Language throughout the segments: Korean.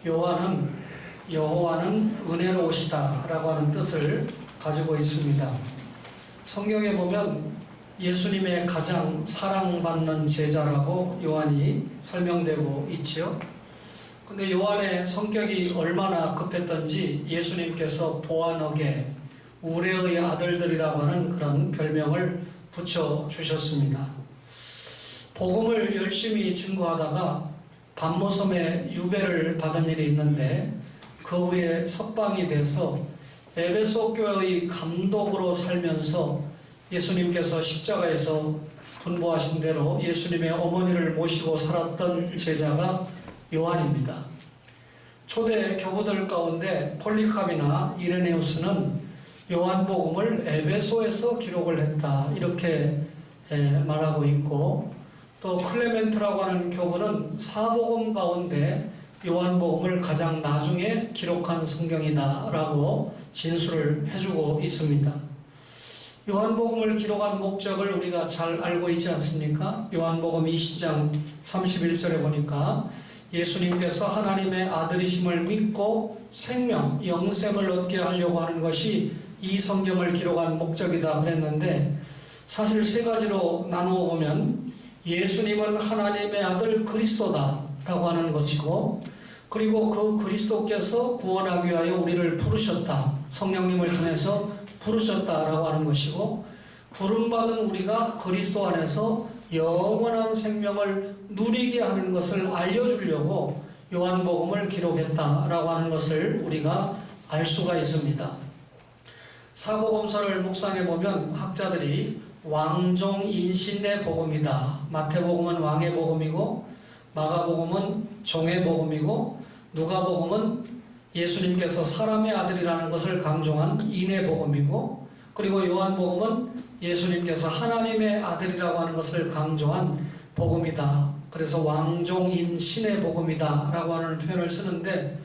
요한은 여호와는 은혜로우시다 라고 하는 뜻을 가지고 있습니다. 성경에 보면 예수님의 가장 사랑받는 제자라고 요한이 설명되고 있지요. 근데 요한의 성격이 얼마나 급했던지 예수님께서 보아너게 우레의 아들들이라고 하는 그런 별명을 붙여주셨습니다. 복음을 열심히 증거하다가 반모섬에 유배를 받은 일이 있는데 그 후에 석방이 돼서 에베소 교회의 감독으로 살면서 예수님께서 십자가에서 분부하신 대로 예수님의 어머니를 모시고 살았던 제자가 요한입니다. 초대 교부들 가운데 폴리캅이나 이레네우스는 요한복음을 에베소에서 기록을 했다 이렇게 말하고 있고, 또 클레멘트라고 하는 교부는 사복음 가운데 요한복음을 가장 나중에 기록한 성경이다 라고 진술을 해주고 있습니다. 요한복음을 기록한 목적을 우리가 잘 알고 있지 않습니까? 요한복음 20장 31절에 보니까 예수님께서 하나님의 아들이심을 믿고 생명, 영생을 얻게 하려고 하는 것이 이 성경을 기록한 목적이다 그랬는데, 사실 세 가지로 나누어 보면 예수님은 하나님의 아들 그리스도다 라고 하는 것이고, 그리고 그 그리스도께서 구원하기 위하여 우리를 부르셨다, 성령님을 통해서 부르셨다라고 하는 것이고, 부름받은 우리가 그리스도 안에서 영원한 생명을 누리게 하는 것을 알려주려고 요한복음을 기록했다라고 하는 것을 우리가 알 수가 있습니다. 사복음서를 묵상해 보면 학자들이 왕종 인신의 복음이다, 마태복음은 왕의 복음이고 마가복음은 종의 복음이고 누가복음은 예수님께서 사람의 아들이라는 것을 강조한 인의 복음이고, 그리고 요한복음은 예수님께서 하나님의 아들이라고 하는 것을 강조한 복음이다. 그래서 왕종인 신의 복음이다 라고 하는 표현을 쓰는데,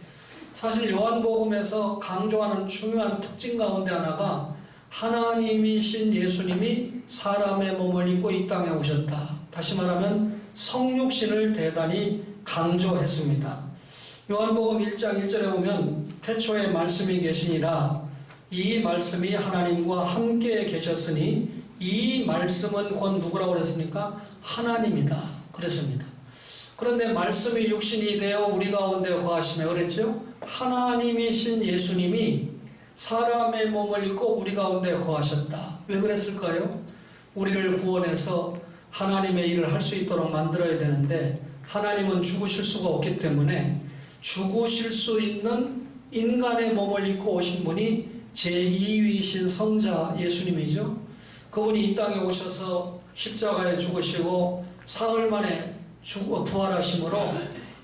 사실 요한복음에서 강조하는 중요한 특징 가운데 하나가 하나님이신 예수님이 사람의 몸을 입고 이 땅에 오셨다. 다시 말하면 성육신을 대단히 강조했습니다. 요한복음 1장 1절에 보면 태초에 말씀이 계시니라, 이 말씀이 하나님과 함께 계셨으니 이 말씀은 곧 누구라고 그랬습니까? 하나님이다 그랬습니다. 그런데 말씀이 육신이 되어 우리 가운데 거하시며 그랬죠? 하나님이신 예수님이 사람의 몸을 입고 우리 가운데 거하셨다. 왜 그랬을까요? 우리를 구원해서 하나님의 일을 할 수 있도록 만들어야 되는데, 하나님은 죽으실 수가 없기 때문에 죽으실 수 있는 인간의 몸을 입고 오신 분이 제2위이신 성자 예수님이죠. 그분이 이 땅에 오셔서 십자가에 죽으시고 사흘 만에 부활하심으로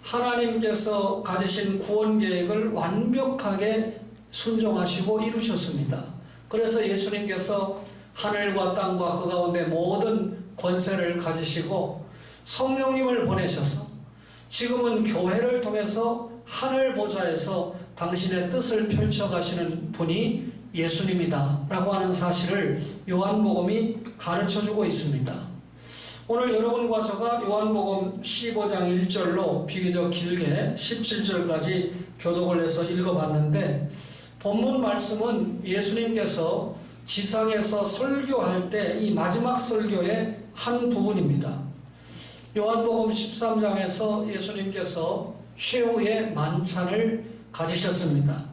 하나님께서 가지신 구원 계획을 완벽하게 순종하시고 이루셨습니다. 그래서 예수님께서 하늘과 땅과 그 가운데 모든 권세를 가지시고 성령님을 보내셔서 지금은 교회를 통해서 하늘 보좌에서 당신의 뜻을 펼쳐가시는 분이 예수님이다 라고 하는 사실을 요한복음이 가르쳐주고 있습니다. 오늘 여러분과 제가 요한복음 15장 1절로 비교적 길게 17절까지 교독을 해서 읽어봤는데, 본문 말씀은 예수님께서 지상에서 설교할 때 이 마지막 설교의 한 부분입니다. 요한복음 13장에서 예수님께서 최후의 만찬을 가지셨습니다.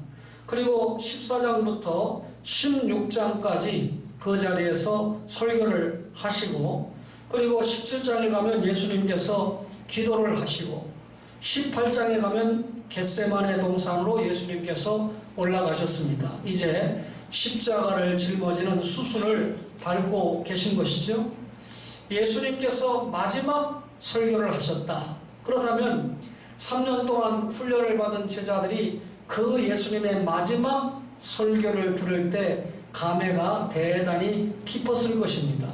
그리고 14장부터 16장까지 그 자리에서 설교를 하시고, 그리고 17장에 가면 예수님께서 기도를 하시고, 18장에 가면 겟세마네 동산으로 예수님께서 올라가셨습니다. 이제 십자가를 짊어지는 수순을 밟고 계신 것이죠. 예수님께서 마지막 설교를 하셨다. 그렇다면 3년 동안 훈련을 받은 제자들이 그 예수님의 마지막 설교를 들을 때 감회가 대단히 깊었을 것입니다.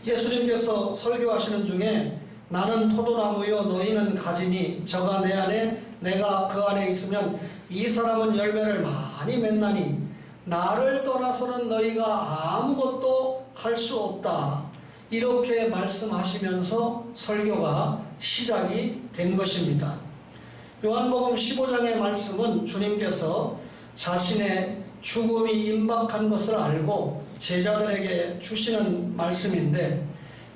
예수님께서 설교하시는 중에 나는 포도나무요 너희는 가지니 저가 내 안에 내가 그 안에 있으면 이 사람은 열매를 많이 맺나니 나를 떠나서는 너희가 아무것도 할 수 없다. 이렇게 말씀하시면서 설교가 시작이 된 것입니다. 요한복음 15장의 말씀은 주님께서 자신의 죽음이 임박한 것을 알고 제자들에게 주시는 말씀인데,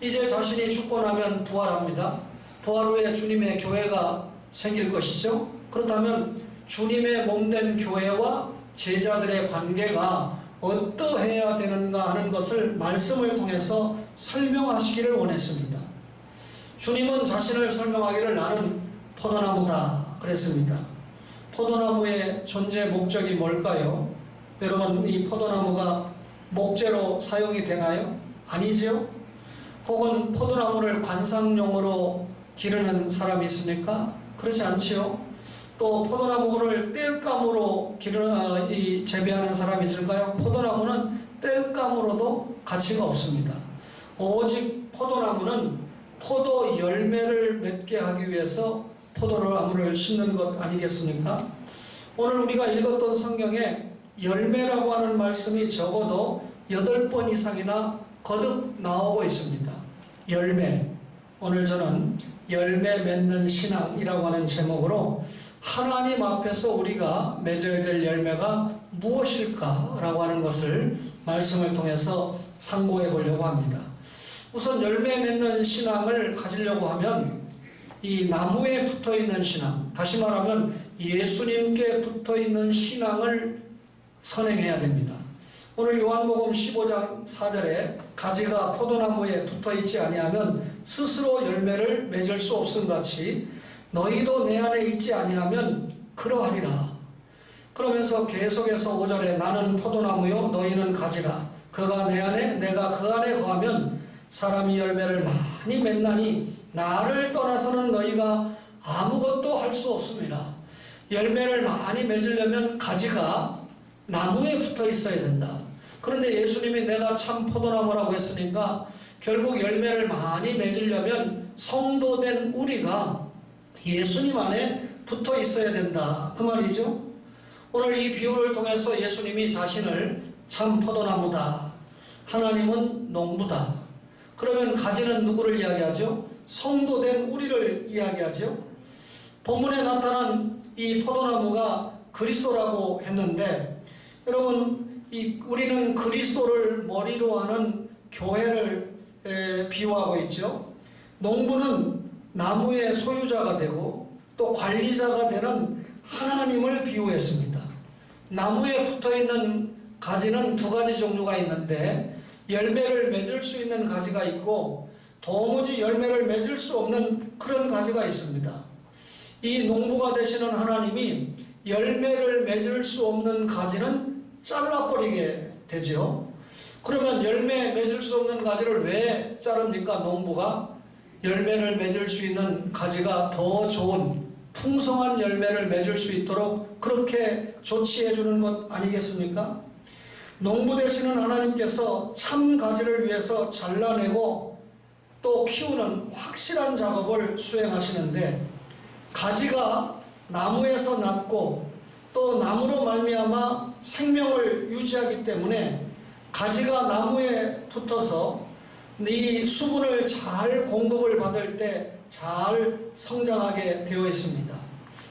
이제 자신이 죽고 나면 부활합니다. 부활 후에 주님의 교회가 생길 것이죠. 그렇다면 주님의 몸된 교회와 제자들의 관계가 어떠해야 되는가 하는 것을 말씀을 통해서 설명하시기를 원했습니다. 주님은 자신을 설명하기를 나는 포도나무다 그랬습니다. 포도나무의 존재 목적이 뭘까요? 여러분, 이 포도나무가 목재로 사용이 되나요? 아니죠. 혹은 포도나무를 관상용으로 기르는 사람이 있습니까? 그렇지 않지요. 또 포도나무를 땔감으로 재배하는 사람이 있을까요? 포도나무는 땔감으로도 가치가 없습니다. 오직 포도나무는 포도 열매를 맺게 하기 위해서 포도나무를 심는 것 아니겠습니까? 오늘 우리가 읽었던 성경에 열매라고 하는 말씀이 적어도 8번 이상이나 거듭 나오고 있습니다. 열매. 오늘 저는 열매 맺는 신앙이라고 하는 제목으로 하나님 앞에서 우리가 맺어야 될 열매가 무엇일까라고 하는 것을 말씀을 통해서 상고해 보려고 합니다. 우선 열매 맺는 신앙을 가지려고 하면 이 나무에 붙어 있는 신앙, 다시 말하면 예수님께 붙어 있는 신앙을 선행해야 됩니다. 오늘 요한복음 15장 4절에 가지가 포도나무에 붙어 있지 아니하면 스스로 열매를 맺을 수 없음 같이 너희도 내 안에 있지 아니하면 그러하리라. 그러면서 계속해서 5절에 나는 포도나무요 너희는 가지라. 그가 내 안에 내가 그 안에 거하면 사람이 열매를 많이 맺나니 나를 떠나서는 너희가 아무것도 할 수 없습니다. 열매를 많이 맺으려면 가지가 나무에 붙어 있어야 된다. 그런데 예수님이 내가 참 포도나무라고 했으니까 결국 열매를 많이 맺으려면 성도된 우리가 예수님 안에 붙어 있어야 된다. 그 말이죠. 오늘 이 비유를 통해서 예수님이 자신을 참 포도나무다. 하나님은 농부다. 그러면 가지는 누구를 이야기하죠? 성도된 우리를 이야기하죠. 본문에 나타난 이 포도나무가 그리스도라고 했는데, 여러분, 우리는 그리스도를 머리로 하는 교회를 비유하고 있죠. 농부는 나무의 소유자가 되고 또 관리자가 되는 하나님을 비유했습니다. 나무에 붙어있는 가지는 2가지 종류가 있는데, 열매를 맺을 수 있는 가지가 있고 도무지 열매를 맺을 수 없는 그런 가지가 있습니다. 이 농부가 되시는 하나님이 열매를 맺을 수 없는 가지는 잘라버리게 되죠. 그러면 열매 맺을 수 없는 가지를 왜 자릅니까? 농부가 열매를 맺을 수 있는 가지가 더 좋은 풍성한 열매를 맺을 수 있도록 그렇게 조치해 주는 것 아니겠습니까? 농부 되시는 하나님께서 참 가지를 위해서 잘라내고 또 키우는 확실한 작업을 수행하시는데, 가지가 나무에서 났고 또 나무로 말미암아 생명을 유지하기 때문에 가지가 나무에 붙어서 이 수분을 잘 공급을 받을 때 잘 성장하게 되어 있습니다.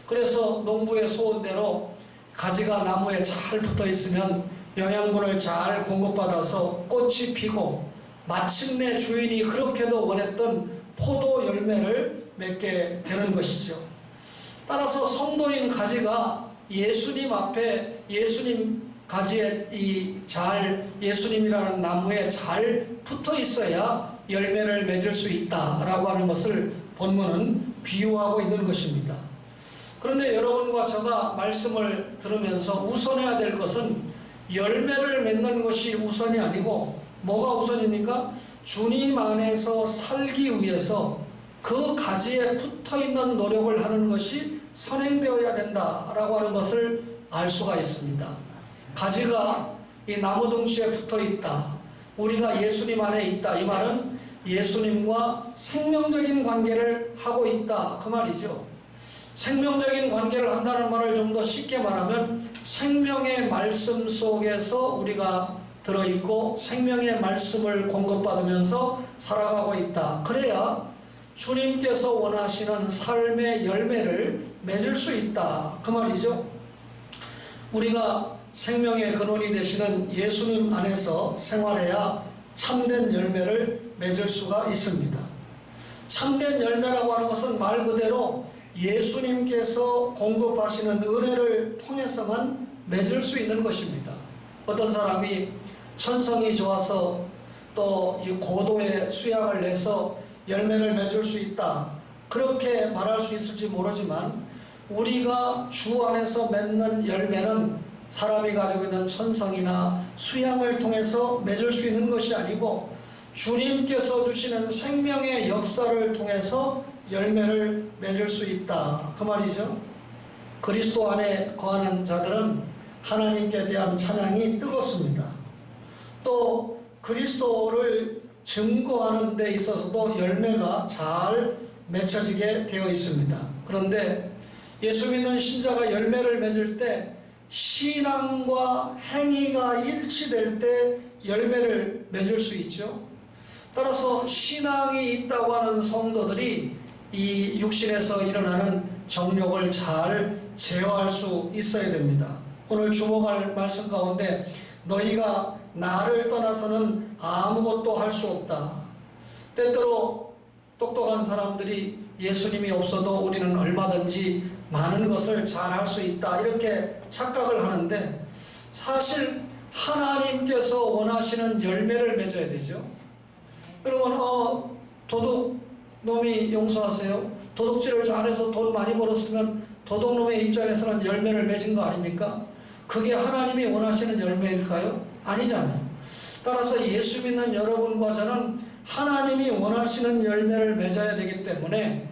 그래서 농부의 소원대로 가지가 나무에 잘 붙어 있으면 영양분을 잘 공급받아서 꽃이 피고 마침내 주인이 그렇게도 원했던 포도 열매를 맺게 되는 것이죠. 따라서 성도인 가지가 예수님 앞에 예수님 가지에 예수님이라는 나무에 잘 붙어 있어야 열매를 맺을 수 있다라고 하는 것을 본문은 비유하고 있는 것입니다. 그런데 여러분과 제가 말씀을 들으면서 우선해야 될 것은 열매를 맺는 것이 우선이 아니고 뭐가 우선입니까? 주님 안에서 살기 위해서 그 가지에 붙어있는 노력을 하는 것이 선행되어야 된다라고 하는 것을 알 수가 있습니다. 가지가 이 나무둥지에 붙어있다. 우리가 예수님 안에 있다. 이 말은 예수님과 생명적인 관계를 하고 있다. 그 말이죠. 생명적인 관계를 한다는 말을 좀 더 쉽게 말하면 생명의 말씀 속에서 우리가 들어있고 생명의 말씀을 공급받으면서 살아가고 있다. 그래야 주님께서 원하시는 삶의 열매를 맺을 수 있다 그 말이죠. 우리가 생명의 근원이 되시는 예수님 안에서 생활해야 참된 열매를 맺을 수가 있습니다. 참된 열매라고 하는 것은 말 그대로 예수님께서 공급하시는 은혜를 통해서만 맺을 수 있는 것입니다. 어떤 사람이 천성이 좋아서 또 이 고도의 수양을 내서 열매를 맺을 수 있다 그렇게 말할 수 있을지 모르지만, 우리가 주 안에서 맺는 열매는 사람이 가지고 있는 천성이나 수양을 통해서 맺을 수 있는 것이 아니고 주님께서 주시는 생명의 역사를 통해서 열매를 맺을 수 있다 그 말이죠. 그리스도 안에 거하는 자들은 하나님께 대한 찬양이 뜨겁습니다. 또 그리스도를 증거하는 데 있어서도 열매가 잘 맺혀지게 되어 있습니다. 그런데 예수 믿는 신자가 열매를 맺을 때 신앙과 행위가 일치될 때 열매를 맺을 수 있죠. 따라서 신앙이 있다고 하는 성도들이 이 육신에서 일어나는 정욕을 잘 제어할 수 있어야 됩니다. 오늘 주목할 말씀 가운데 너희가 나를 떠나서는 아무것도 할 수 없다. 때때로 똑똑한 사람들이 예수님이 없어도 우리는 얼마든지 많은 것을 잘 할 수 있다 이렇게 착각을 하는데, 사실 하나님께서 원하시는 열매를 맺어야 되죠. 여러분 도둑놈이 용서하세요. 도둑질을 잘해서 돈 많이 벌었으면 도둑놈의 입장에서는 열매를 맺은 거 아닙니까? 그게 하나님이 원하시는 열매일까요? 아니잖아요. 따라서 예수 믿는 여러분과 저는 하나님이 원하시는 열매를 맺어야 되기 때문에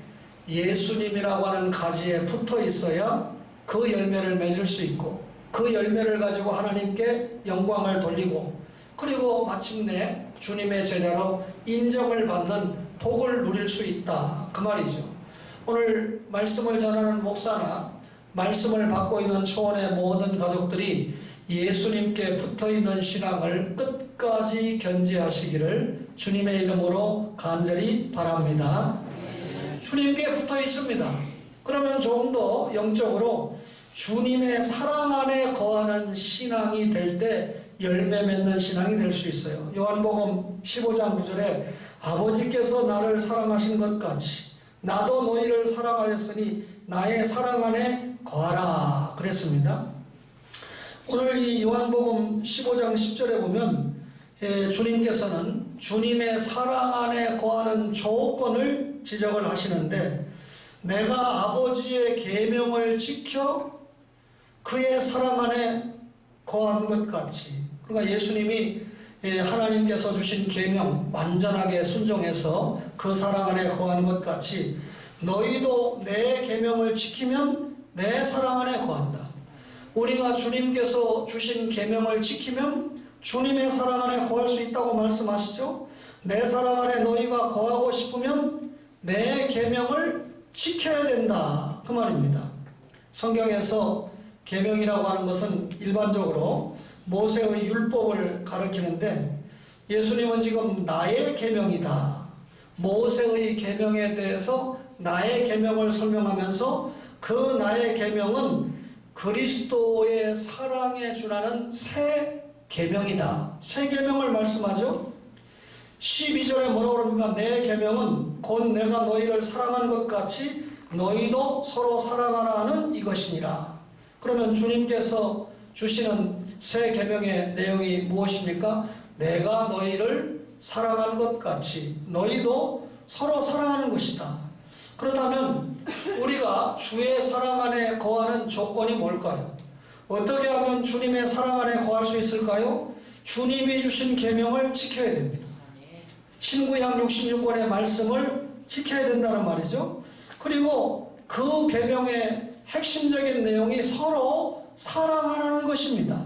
예수님이라고 하는 가지에 붙어 있어야 그 열매를 맺을 수 있고, 그 열매를 가지고 하나님께 영광을 돌리고, 그리고 마침내 주님의 제자로 인정을 받는 복을 누릴 수 있다 그 말이죠. 오늘 말씀을 전하는 목사나 말씀을 받고 있는 초원의 모든 가족들이 예수님께 붙어있는 신앙을 끝까지 견지하시기를 주님의 이름으로 간절히 바랍니다. 주님께 붙어 있습니다. 그러면 좀 더 영적으로 주님의 사랑 안에 거하는 신앙이 될 때 열매 맺는 신앙이 될 수 있어요. 요한복음 15장 9절에 아버지께서 나를 사랑하신 것 같이 나도 너희를 사랑하였으니 나의 사랑 안에 거하라 그랬습니다. 오늘 이 요한복음 15장 10절에 보면 주님께서는 주님의 사랑 안에 거하는 조건을 지적을 하시는데, 내가 아버지의 계명을 지켜 그의 사랑 안에 거한 것 같이, 그러니까 예수님이 하나님께서 주신 계명 완전하게 순종해서 그 사랑 안에 거한 것 같이 너희도 내 계명을 지키면 내 사랑 안에 거한다. 우리가 주님께서 주신 계명을 지키면 주님의 사랑 안에 거할 수 있다고 말씀하시죠. 내 사랑 안에 너희가 거하고 싶으면 내 계명을 지켜야 된다 그 말입니다. 성경에서 계명이라고 하는 것은 일반적으로 모세의 율법을 가리키는데, 예수님은 지금 나의 계명이다, 모세의 계명에 대해서 나의 계명을 설명하면서 그 나의 계명은 그리스도의 사랑에 준하는 새 계명이다. 새 계명을 말씀하죠. 12절에 뭐라고 그럽니까? 내 계명은 곧 내가 너희를 사랑한 것 같이 너희도 서로 사랑하라 하는 이것이니라. 그러면 주님께서 주시는 새 계명의 내용이 무엇입니까? 내가 너희를 사랑한 것 같이 너희도 서로 사랑하는 것이다. 그렇다면 우리가 주의 사랑 안에 거하는 조건이 뭘까요? 어떻게 하면 주님의 사랑 안에 거할 수 있을까요? 주님이 주신 계명을 지켜야 됩니다. 신구약 66권의 말씀을 지켜야 된다는 말이죠. 그리고 그 계명의 핵심적인 내용이 서로 사랑하는 것입니다.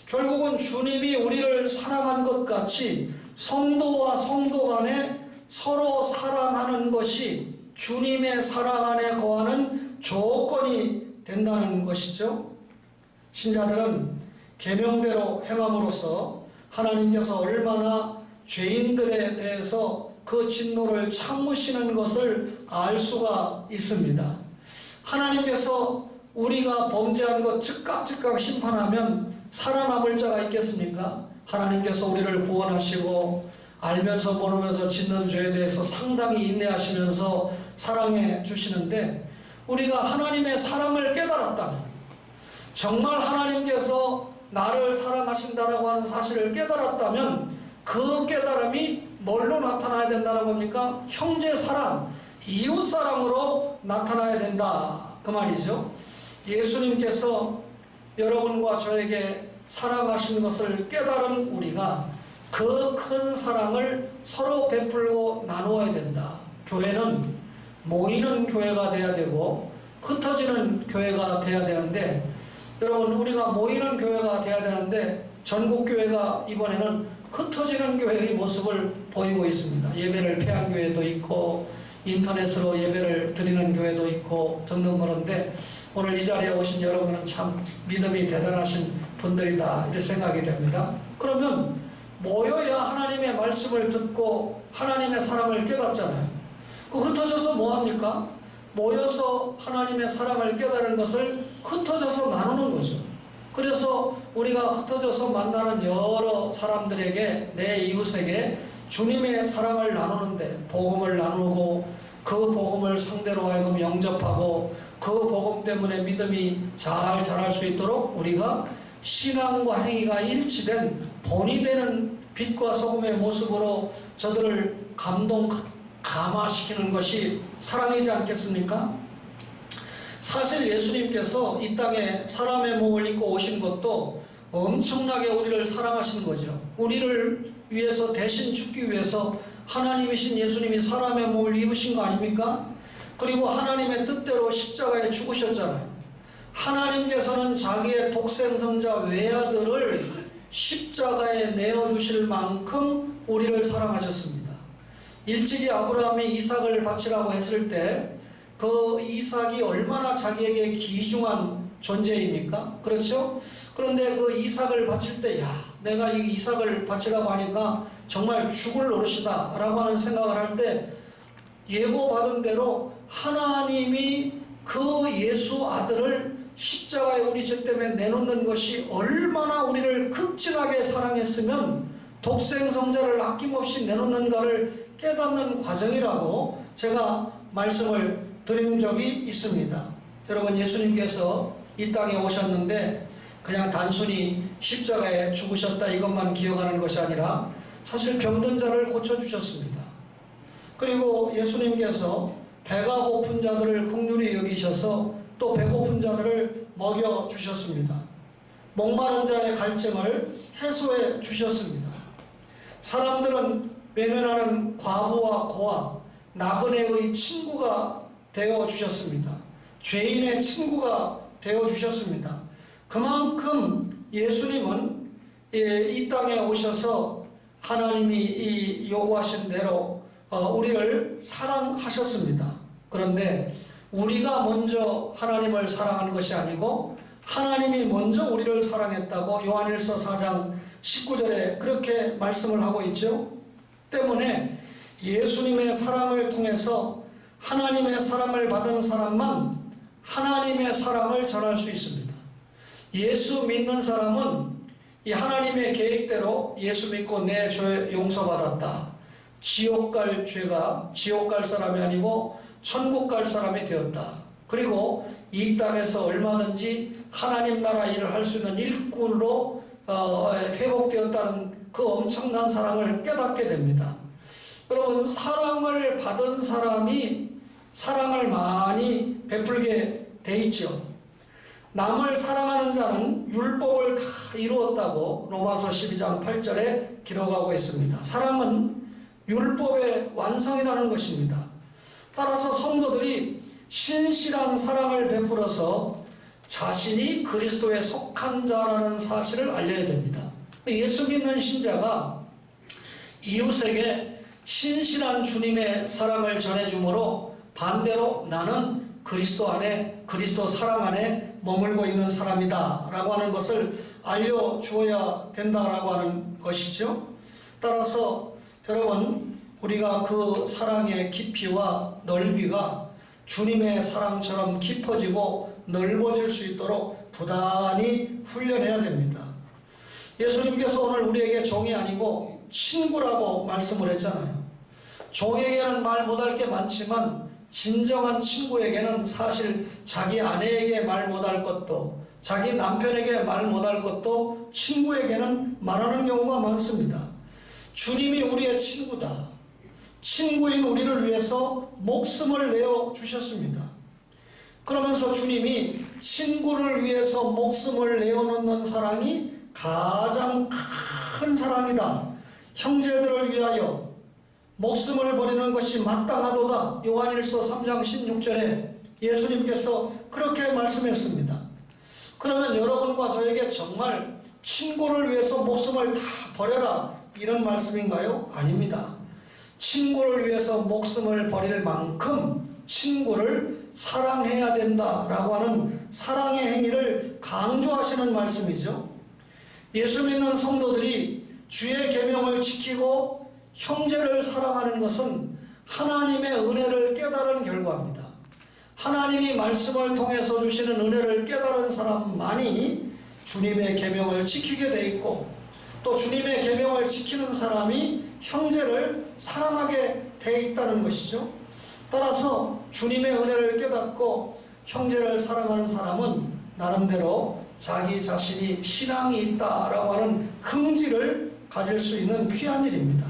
결국은 주님이 우리를 사랑한 것 같이 성도와 성도 간에 서로 사랑하는 것이 주님의 사랑 안에 거하는 조건이 된다는 것이죠. 신자들은 계명대로 행함으로써 하나님께서 얼마나 죄인들에 대해서 그 진노를 참으시는 것을 알 수가 있습니다. 하나님께서 우리가 범죄한 것 즉각 심판하면 살아남을 자가 있겠습니까? 하나님께서 우리를 구원하시고 알면서 모르면서 짓는 죄에 대해서 상당히 인내하시면서 사랑해 주시는데, 우리가 하나님의 사랑을 깨달았다면, 정말 하나님께서 나를 사랑하신다라고 하는 사실을 깨달았다면, 그 깨달음이 뭘로 나타나야 된다는 겁니까? 형제 사랑, 이웃 사랑으로 나타나야 된다, 그 말이죠. 예수님께서 여러분과 저에게 사랑하신 것을 깨달은 우리가 그 큰 사랑을 서로 베풀고 나누어야 된다. 교회는 모이는 교회가 돼야 되고 흩어지는 교회가 돼야 되는데, 여러분, 우리가 모이는 교회가 돼야 되는데 전국교회가 이번에는 흩어지는 교회의 모습을 보이고 있습니다. 예배를 폐한 교회도 있고 인터넷으로 예배를 드리는 교회도 있고 등등. 그런데 오늘 이 자리에 오신 여러분은 참 믿음이 대단하신 분들이다, 이렇게 생각이 됩니다. 그러면 모여야 하나님의 말씀을 듣고 하나님의 사랑을 깨닫잖아요. 그 흩어져서 뭐합니까? 모여서 하나님의 사랑을 깨달은 것을 흩어져서 나누는 거죠. 그래서 우리가 흩어져서 만나는 여러 사람들에게, 내 이웃에게 주님의 사랑을 나누는데, 복음을 나누고 그 복음을 상대로 하여금 영접하고 그 복음 때문에 믿음이 잘 자랄 수 있도록 우리가 신앙과 행위가 일치된 본이 되는 빛과 소금의 모습으로 저들을 감화시키는 것이 사랑이지 않겠습니까? 사실 예수님께서 이 땅에 사람의 몸을 입고 오신 것도 엄청나게 우리를 사랑하신 거죠. 우리를 위해서 대신 죽기 위해서 하나님이신 예수님이 사람의 몸을 입으신 거 아닙니까? 그리고 하나님의 뜻대로 십자가에 죽으셨잖아요. 하나님께서는 자기의 독생성자 외아들을 십자가에 내어주실 만큼 우리를 사랑하셨습니다. 일찍이 아브라함이 이삭을 바치라고 했을 때 그 이삭이 얼마나 자기에게 귀중한 존재입니까? 그렇죠? 그런데 그 이삭을 바칠 때, 야, 내가 이 이삭을 바치라고 하니까 정말 죽을 노릇이다 라고 하는 생각을 할 때, 예고받은 대로 하나님이 그 예수 아들을 십자가에 우리 죄 때문에 내놓는 것이 얼마나 우리를 극진하게 사랑했으면 독생성자를 아낌없이 내놓는가를 깨닫는 과정이라고 제가 말씀을 드린 적이 있습니다. 여러분, 예수님께서 이 땅에 오셨는데 그냥 단순히 십자가에 죽으셨다 이것만 기억하는 것이 아니라 사실 병든 자를 고쳐주셨습니다. 그리고 예수님께서 배가 고픈 자들을 긍휼히 여기셔서 또 배고픈 자들을 먹여주셨습니다. 목마른 자의 갈증을 해소해 주셨습니다. 사람들은 외면하는 과부와 고아, 나그네의 친구가 되어주셨습니다. 죄인의 친구가 되어주셨습니다. 그만큼 예수님은 이 땅에 오셔서 하나님이 요구하신 대로 우리를 사랑하셨습니다. 그런데 우리가 먼저 하나님을 사랑하는 것이 아니고 하나님이 먼저 우리를 사랑했다고 요한일서 4장 19절에 그렇게 말씀을 하고 있죠. 때문에 예수님의 사랑을 통해서 하나님의 사랑을 받은 사람만 하나님의 사랑을 전할 수 있습니다. 예수 믿는 사람은 이 하나님의 계획대로 예수 믿고 내 죄 용서받았다, 지옥 갈 죄가 지옥 갈 사람이 아니고 천국 갈 사람이 되었다. 그리고 이 땅에서 얼마든지 하나님 나라 일을 할 수 있는 일꾼으로 회복되었다는 그 엄청난 사랑을 깨닫게 됩니다. 여러분, 사랑을 받은 사람이 사랑을 많이 베풀게 돼 있죠. 남을 사랑하는 자는 율법을 다 이루었다고 로마서 12장 8절에 기록하고 있습니다. 사랑은 율법의 완성이라는 것입니다. 따라서 성도들이 신실한 사랑을 베풀어서 자신이 그리스도에 속한 자라는 사실을 알려야 됩니다. 예수 믿는 신자가 이웃에게 신실한 주님의 사랑을 전해주므로 반대로 나는 그리스도 안에, 그리스도 사랑 안에 머물고 있는 사람이다 라고 하는 것을 알려주어야 된다라고 하는 것이죠. 따라서 여러분, 우리가 그 사랑의 깊이와 넓이가 주님의 사랑처럼 깊어지고 넓어질 수 있도록 부단히 훈련해야 됩니다. 예수님께서 오늘 우리에게 종이 아니고 친구라고 말씀을 했잖아요. 종에게는 말 못할 게 많지만 진정한 친구에게는 사실 자기 아내에게 말 못할 것도, 자기 남편에게 말 못할 것도 친구에게는 말하는 경우가 많습니다. 주님이 우리의 친구다. 친구인 우리를 위해서 목숨을 내어 주셨습니다. 그러면서 주님이 친구를 위해서 목숨을 내어놓는 사랑이 가장 큰 사랑이다. 형제들을 위하여 목숨을 버리는 것이 마땅하도다. 요한일서 3장 16절에 예수님께서 그렇게 말씀했습니다. 그러면 여러분과 저에게 정말 친구를 위해서 목숨을 다 버려라 이런 말씀인가요? 아닙니다. 친구를 위해서 목숨을 버릴 만큼 친구를 사랑해야 된다라고 하는 사랑의 행위를 강조하시는 말씀이죠. 예수 믿는 성도들이 주의 계명을 지키고 형제를 사랑하는 것은 하나님의 은혜를 깨달은 결과입니다. 하나님이 말씀을 통해서 주시는 은혜를 깨달은 사람만이 주님의 계명을 지키게 돼 있고, 또 주님의 계명을 지키는 사람이 형제를 사랑하게 돼 있다는 것이죠. 따라서 주님의 은혜를 깨닫고 형제를 사랑하는 사람은 나름대로 자기 자신이 신앙이 있다라고 하는 긍지를 가질 수 있는 귀한 일입니다.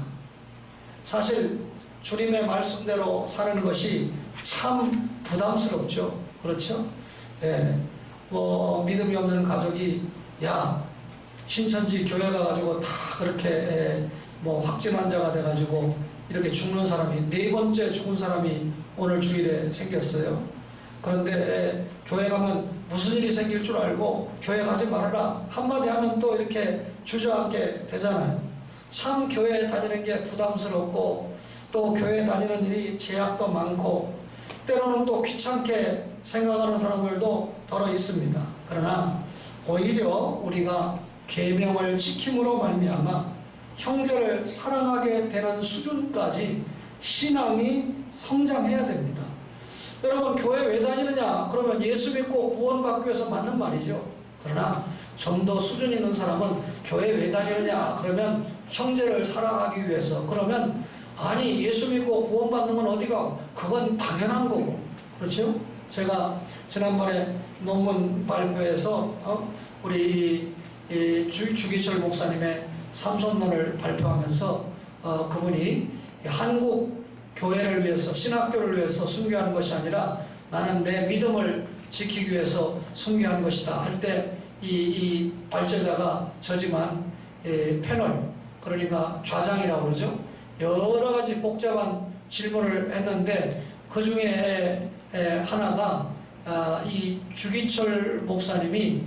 사실 주님의 말씀대로 사는 것이 참 부담스럽죠. 그렇죠? 예, 믿음이 없는 가족이 신천지 교회 가가지고 다 그렇게 확진 환자가 돼가지고 이렇게 죽는 사람이 4번째 죽은 사람이 오늘 주일에 생겼어요. 그런데 교회 가면 무슨 일이 생길 줄 알고 교회 가지 말아라 한마디 하면 또 이렇게 주저앉게 되잖아요. 참 교회 다니는 게 부담스럽고, 또 교회 다니는 일이 제약도 많고, 때로는 또 귀찮게 생각하는 사람들도 더러 있습니다. 그러나 오히려 우리가 계명을 지킴으로 말미암아 형제를 사랑하게 되는 수준까지 신앙이 성장해야 됩니다. 여러분, 교회 왜 다니느냐? 그러면 예수 믿고 구원받기 위해서 맞는 말이죠. 그러나 좀 더 수준 있는 사람은 교회 왜 다니느냐? 그러면 형제를 사랑하기 위해서. 그러면 아니, 예수 믿고 구원받는 건 어디가? 그건 당연한 거고. 그렇죠? 제가 지난번에 논문 발표에서 우리 주기철 목사님의 삼손론을 발표하면서 그분이 한국 교회를 위해서, 신학교를 위해서 순교하는 것이 아니라 나는 내 믿음을 지키기 위해서 순교한 것이다 할 때 이 발제자가 저지만 패널, 그러니까 좌장이라고 그러죠. 여러 가지 복잡한 질문을 했는데 그 중에 하나가 이 주기철 목사님이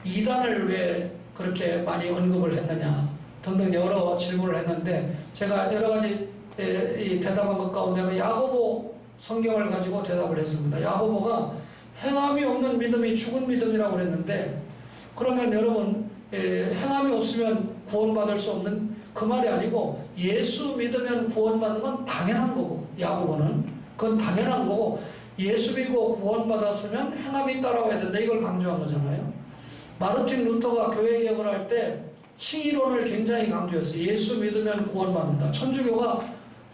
이단을 왜 그렇게 많이 언급을 했느냐 등등 여러 질문을 했는데, 제가 여러 가지 대답한 것 가운데 야고보 성경을 가지고 대답을 했습니다. 야고보가 행함이 없는 믿음이 죽은 믿음이라고 그랬는데, 그러면 여러분 행함이 없으면 구원받을 수 없는 그 말이 아니고 예수 믿으면 구원받는 건 당연한 거고, 야고보는 그건 당연한 거고, 예수 믿고 구원받았으면 행함이 있다라고 해야 된다, 이걸 강조한 거잖아요. 마르틴 루터가 교회 개혁을 할 때 칭의론을 굉장히 강조했어요. 예수 믿으면 구원받는다. 천주교가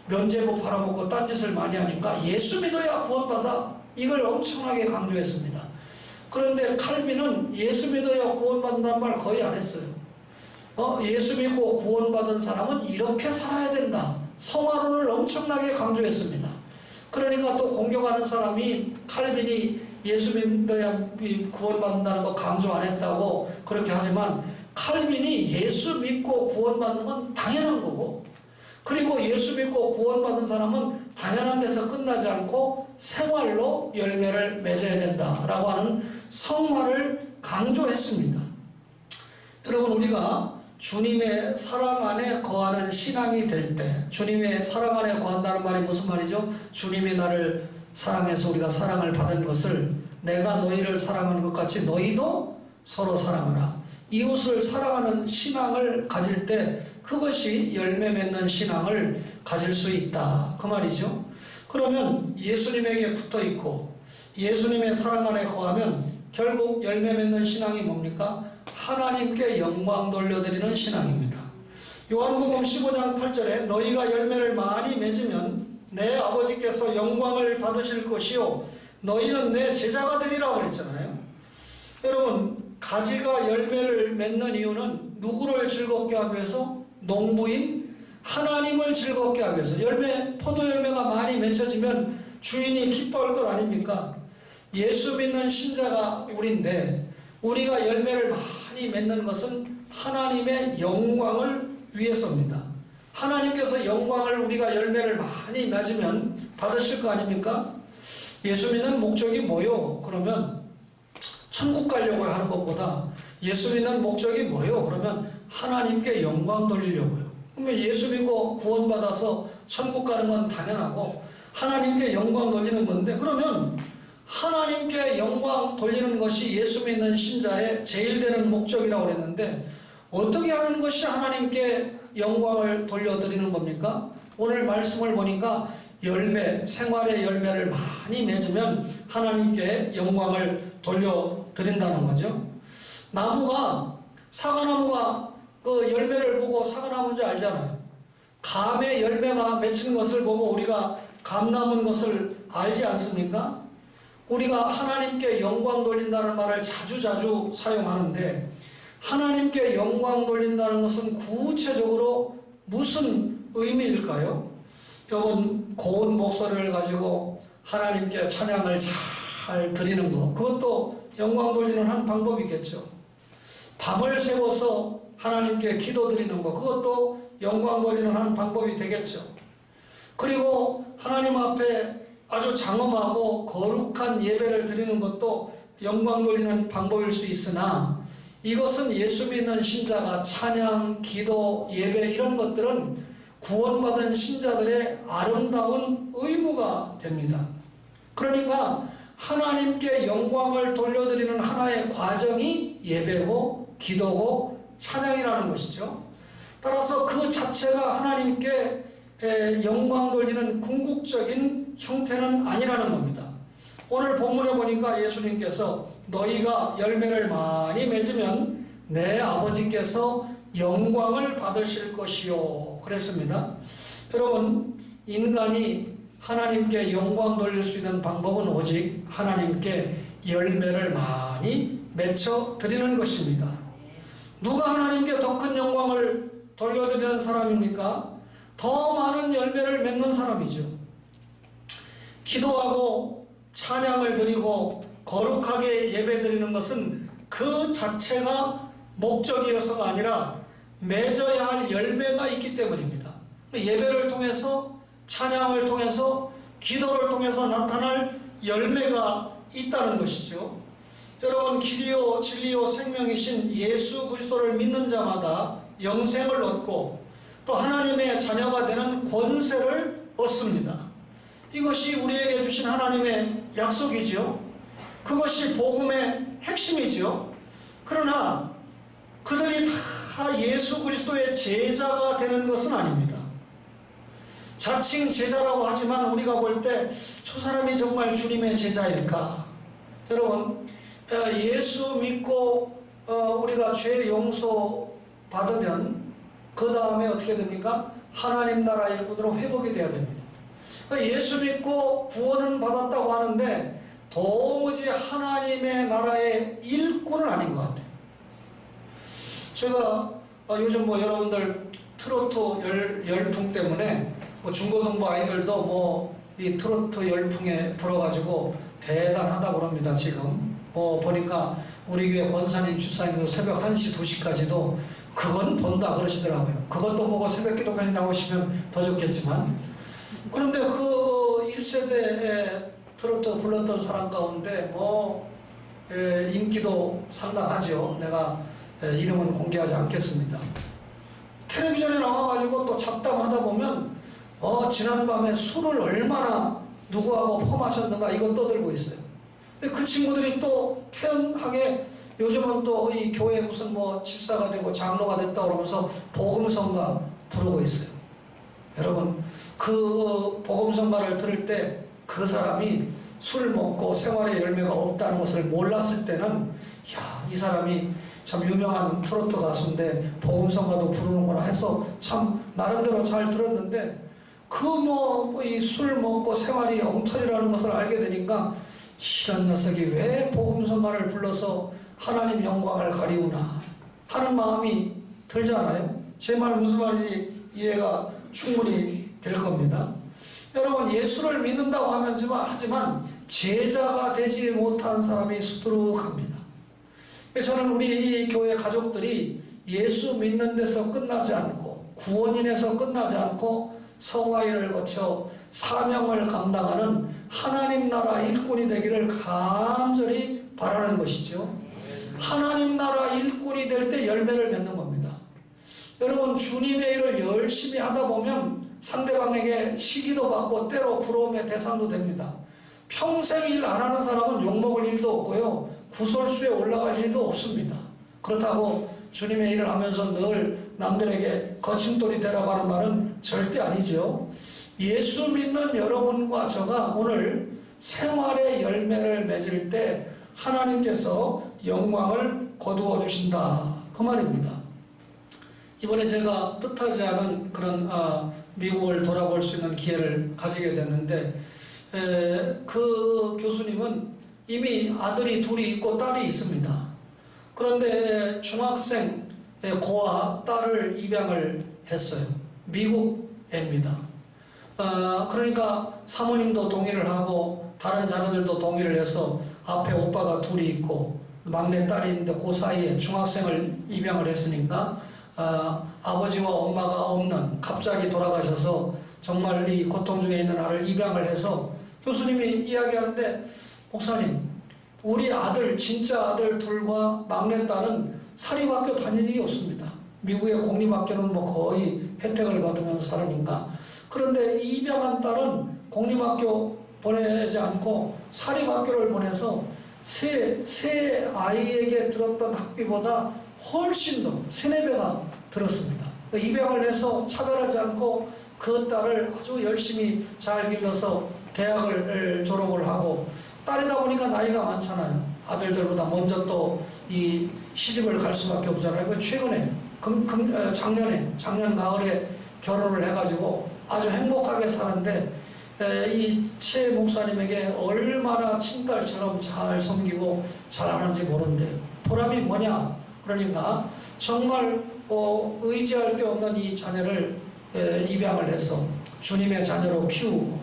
면죄부 팔아먹고 딴짓을 많이 하니까 예수 믿어야 구원받아, 이걸 엄청나게 강조했습니다. 그런데 칼빈은 예수 믿어야 구원받는다는 말 거의 안 했어요. 예수 믿고 구원받은 사람은 이렇게 살아야 된다, 성화론을 엄청나게 강조했습니다. 그러니까 또 공격하는 사람이 칼빈이 예수 믿어야 구원받는다는 거 강조 안 했다고 그렇게 하지만, 칼빈이 예수 믿고 구원받는 건 당연한 거고, 그리고 예수 믿고 구원받은 사람은 당연한 데서 끝나지 않고 생활로 열매를 맺어야 된다라고 하는 성화를 강조했습니다. 여러분, 우리가 주님의 사랑 안에 거하는 신앙이 될 때, 주님의 사랑 안에 거한다는 말이 무슨 말이죠? 주님이 나를 사랑해서 우리가 사랑을 받은 것을, 내가 너희를 사랑하는 것 같이 너희도 서로 사랑하라. 이웃을 사랑하는 신앙을 가질 때 그것이 열매 맺는 신앙을 가질 수 있다, 그 말이죠. 그러면 예수님에게 붙어 있고 예수님의 사랑 안에 거하면 결국 열매 맺는 신앙이 뭡니까? 하나님께 영광 돌려드리는 신앙입니다. 요한복음 15장 8절에 너희가 열매를 많이 맺으면 내 아버지께서 영광을 받으실 것이요 너희는 내 제자가 되리라 그랬잖아요. 여러분, 가지가 열매를 맺는 이유는 누구를 즐겁게 하기 위해서? 농부인 하나님을 즐겁게 하기 위해서. 포도 열매가 많이 맺혀지면 주인이 기뻐할 것 아닙니까? 예수 믿는 신자가 우리인데 우리가 열매를 많이 맺는 것은 하나님의 영광을 위해서입니다. 하나님께서 영광을 우리가 열매를 많이 맺으면 받으실 거 아닙니까? 예수 믿는 목적이 뭐요? 그러면 천국 가려고 하는 것보다 예수 믿는 목적이 뭐요? 그러면 하나님께 영광 돌리려고요. 그러면 예수 믿고 구원받아서 천국 가는 건 당연하고 하나님께 영광 돌리는 건데, 그러면 하나님께 영광 돌리는 것이 예수 믿는 신자의 제일 되는 목적이라고 그랬는데 어떻게 하는 것이 하나님께 영광을 돌려드리는 겁니까? 오늘 말씀을 보니까 생활의 열매를 많이 맺으면 하나님께 영광을 돌려드린다는 거죠. 사과나무가 그 열매를 보고 사과나무인 줄 알잖아요. 감의 열매가 맺힌 것을 보고 우리가 감나무인 것을 알지 않습니까? 우리가 하나님께 영광 돌린다는 말을 자주자주 사용하는데 하나님께 영광 돌린다는 것은 구체적으로 무슨 의미일까요? 여러분, 고운 목소리를 가지고 하나님께 찬양을 잘 드리는 것, 그것도 영광 돌리는 한 방법이겠죠. 밤을 새워서 하나님께 기도 드리는 것, 그것도 영광 돌리는 한 방법이 되겠죠. 그리고 하나님 앞에 아주 장엄하고 거룩한 예배를 드리는 것도 영광 돌리는 방법일 수 있으나 이것은 예수 믿는 신자가 찬양, 기도, 예배 이런 것들은 구원받은 신자들의 아름다운 의무가 됩니다. 그러니까 하나님께 영광을 돌려드리는 하나의 과정이 예배고 기도고 찬양이라는 것이죠. 따라서 그 자체가 하나님께 영광 돌리는 궁극적인 형태는 아니라는 겁니다. 오늘 본문에 보니까 예수님께서 너희가 열매를 많이 맺으면 내 아버지께서 영광을 받으실 것이요 그랬습니다. 여러분, 인간이 하나님께 영광 돌릴 수 있는 방법은 오직 하나님께 열매를 많이 맺혀 드리는 것입니다. 누가 하나님께 더 큰 영광을 돌려드리는 사람입니까? 더 많은 열매를 맺는 사람이죠. 기도하고 찬양을 드리고 거룩하게 예배드리는 것은 그 자체가 목적이어서가 아니라 맺어야 할 열매가 있기 때문입니다. 예배를 통해서, 찬양을 통해서, 기도를 통해서 나타날 열매가 있다는 것이죠. 여러분, 길이요 진리요 생명이신 예수 그리스도를 믿는 자마다 영생을 얻고 또 하나님의 자녀가 되는 권세를 얻습니다. 이것이 우리에게 주신 하나님의 약속이죠. 그것이 복음의 핵심이죠. 그러나 그들이 다 예수 그리스도의 제자가 되는 것은 아닙니다. 자칭 제자라고 하지만 우리가 볼 때 저 사람이 정말 주님의 제자일까? 여러분, 예수 믿고 우리가 죄 용서 받으면 그 다음에 어떻게 됩니까? 하나님 나라 일꾼으로 회복이 돼야 됩니다. 예수 믿고 구원은 받았다고 하는데 도무지 하나님의 나라의 일꾼은 아닌 것 같아요. 제가 요즘 여러분들 트로트 열풍 때문에 중고등부 아이들도 이 트로트 열풍에 불어가지고 대단하다고 그럽니다. 지금 보니까 우리 교회 권사님 집사님도 새벽 1시 2시까지도 그건 본다 그러시더라고요. 그것도 보고 새벽 기도까지 나오시면 더 좋겠지만, 그런데 그 1세대에 트로트 불렀던 사람 가운데 인기도 상당하죠. 내가 이름은 공개하지 않겠습니다. 텔레비전에 나와가지고 또 잡담하다 보면 지난밤에 술을 얼마나 누구하고 퍼마셨는가 이거 떠들고 있어요. 그 친구들이 또 태연하게 요즘은 또 이 교회 무슨 집사가 되고 장로가 됐다 그러면서 복음성가 부르고 있어요. 여러분, 그 복음성가를 들을 때 그 사람이 술 먹고 생활의 열매가 없다는 것을 몰랐을 때는, 야, 이 사람이 참 유명한 트로트 가수인데 복음성가도 부르는구나 해서 참 나름대로 잘 들었는데, 그 이 술 먹고 생활이 엉터리라는 것을 알게 되니까 이런 녀석이 왜 복음성가를 불러서 하나님 영광을 가리우나 하는 마음이 들잖아요. 제 말은 무슨 말인지 이해가 충분히 될 겁니다. 여러분, 예수를 믿는다고 하지만 제자가 되지 못한 사람이 수두룩합니다. 저는 우리 교회 가족들이 예수 믿는 데서 끝나지 않고 구원인에서 끝나지 않고 성화일을 거쳐 사명을 감당하는 하나님 나라 일꾼이 되기를 간절히 바라는 것이죠. 하나님 나라 일꾼이 될 때 열매를 맺는 겁니다. 여러분, 주님의 일을 열심히 하다 보면 상대방에게 시기도 받고 때로 부러움의 대상도 됩니다. 평생 일 안 하는 사람은 욕먹을 일도 없고요, 구설수에 올라갈 일도 없습니다. 그렇다고 주님의 일을 하면서 늘 남들에게 거침돌이 되라고 하는 말은 절대 아니죠. 예수 믿는 여러분과 저가 오늘 생활의 열매를 맺을 때 하나님께서 영광을 거두어 주신다, 그 말입니다. 이번에 제가 뜻하지 않은 그런 미국을 돌아볼 수 있는 기회를 가지게 됐는데, 그 교수님은 이미 아들이 둘이 있고 딸이 있습니다. 그런데 중학생 고아 딸을 입양을 했어요. 미국 애입니다. 그러니까 사모님도 동의를 하고 다른 자녀들도 동의를 해서 앞에 오빠가 둘이 있고 막내 딸이 있는데 그 사이에 중학생을 입양을 했으니까 아버지와 엄마가 없는, 갑자기 돌아가셔서 정말 이 고통 중에 있는 아를 입양을 해서 교수님이 이야기하는데, 목사님, 우리 아들, 진짜 아들 둘과 막내딸은 사립학교 다닌 일이 없습니다. 미국의 공립학교는 뭐 거의 혜택을 받으면서 사느니까. 그런데 입양한 딸은 공립학교 보내지 않고 사립학교를 보내서 새 아이에게 들었던 학비보다 훨씬 더 3~4배가 들었습니다. 입양을 해서 차별하지 않고 그 딸을 아주 열심히 잘 길러서 대학을 졸업을 하고, 딸이다 보니까 나이가 많잖아요. 아들들보다 먼저 또 이 시집을 갈 수밖에 없잖아요. 최근에 작년 가을에 결혼을 해가지고 아주 행복하게 사는데, 이 최 목사님에게 얼마나 친딸처럼 잘 섬기고 잘하는지 모르는데 보람이 뭐냐? 그러니까 정말 의지할 데 없는 이 자녀를 입양을 해서 주님의 자녀로 키우고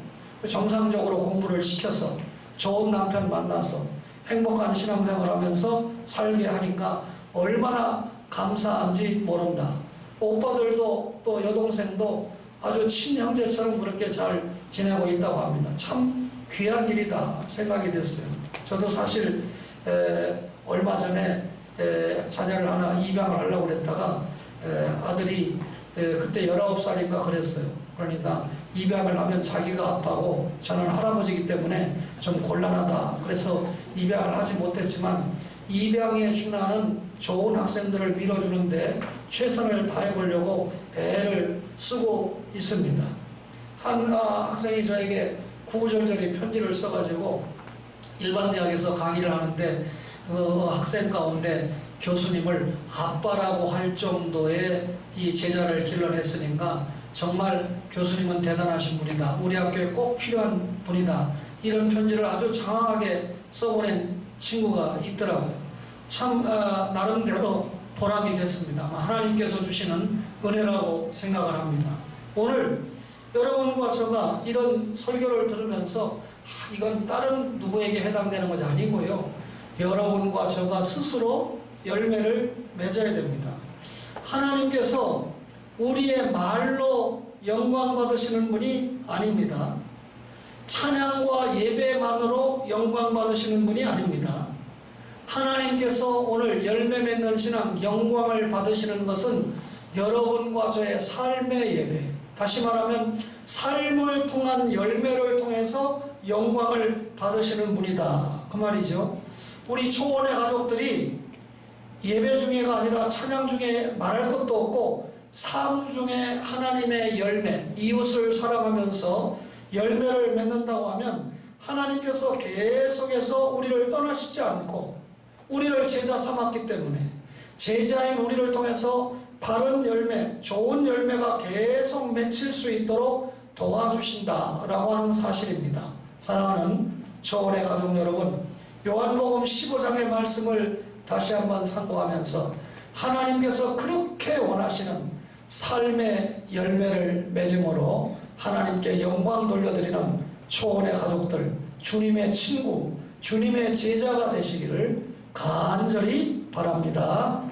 정상적으로 공부를 시켜서 좋은 남편 만나서 행복한 신앙생활 하면서 살게 하니까 얼마나 감사한지 모른다. 오빠들도 또 여동생도 아주 친형제처럼 그렇게 잘 지내고 있다고 합니다. 참 귀한 일이다 생각이 됐어요. 저도 사실 얼마 전에 자녀를 하나 입양을 하려고 그랬다가 아들이 그때 19살인가 그랬어요. 그러니까 입양을 하면 자기가 아빠고 저는 할아버지이기 때문에 좀 곤란하다. 그래서 입양을 하지 못했지만 입양에 준하는 좋은 학생들을 밀어주는데 최선을 다해보려고 애를 쓰고 있습니다. 한 학생이 저에게 구구절절히 편지를 써가지고 일반 대학에서 강의를 하는데 그 학생 가운데 교수님을 아빠라고 할 정도의 이 제자를 길러냈으니까 정말 교수님은 대단하신 분이다. 우리 학교에 꼭 필요한 분이다. 이런 편지를 아주 장황하게 써보낸 친구가 있더라고요. 참 나름대로 보람이 됐습니다. 하나님께서 주시는 은혜라고 생각을 합니다. 오늘 여러분과 제가 이런 설교를 들으면서 이건 다른 누구에게 해당되는 것이 아니고요, 여러분과 제가 스스로 열매를 맺어야 됩니다. 하나님께서 우리의 말로 영광 받으시는 분이 아닙니다. 찬양과 예배만으로 영광 받으시는 분이 아닙니다. 하나님께서 오늘 열매 맺는 신앙 영광을 받으시는 것은 여러분과 저의 삶의 예배, 다시 말하면 삶을 통한 열매를 통해서 영광을 받으시는 분이다, 그 말이죠. 우리 초원의 가족들이 예배 중에가 아니라 찬양 중에 말할 것도 없고 삶 중에 하나님의 열매, 이웃을 사랑하면서 열매를 맺는다고 하면 하나님께서 계속해서 우리를 떠나시지 않고 우리를 제자 삼았기 때문에 제자인 우리를 통해서 바른 열매, 좋은 열매가 계속 맺힐 수 있도록 도와주신다라고 하는 사실입니다. 사랑하는 초원의 가족 여러분, 요한복음 15장의 말씀을 다시 한번 상고하면서 하나님께서 그렇게 원하시는 삶의 열매를 맺음으로 하나님께 영광 돌려드리는 초원의 가족들, 주님의 친구, 주님의 제자가 되시기를 간절히 바랍니다.